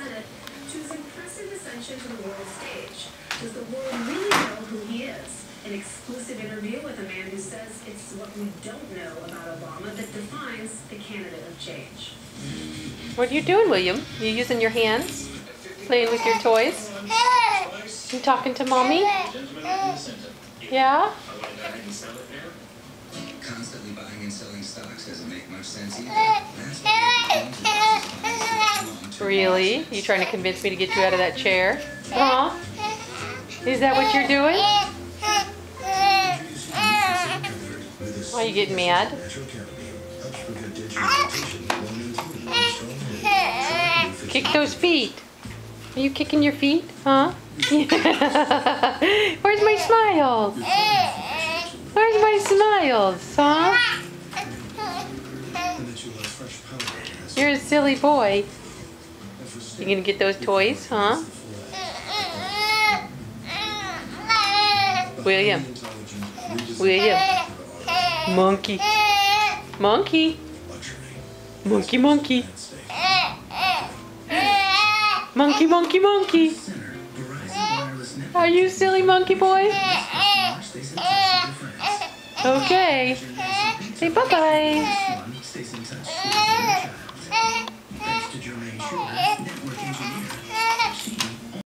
Senate to his impressive ascension to the world stage. Does the world really know who he is? An exclusive interview with a man who says it's what we don't know about Obama that defines the candidate of change. What are you doing, William? You using your hands? Playing with your toys? You talking to mommy? Yeah? Constantly buying and selling stocks doesn't make much sense either. That's why Really? You trying to convince me to get you out of that chair? Huh? Is that what you're doing? Why are you getting mad? Kick those feet. Are you kicking your feet? Huh? Where's my smiles? Where's my smiles? Huh? You're a silly boy. You gonna get those toys, huh? William. William. Monkey. Monkey. Monkey, monkey. Monkey, monkey, monkey. Are you silly monkey boy? Okay. Say bye-bye.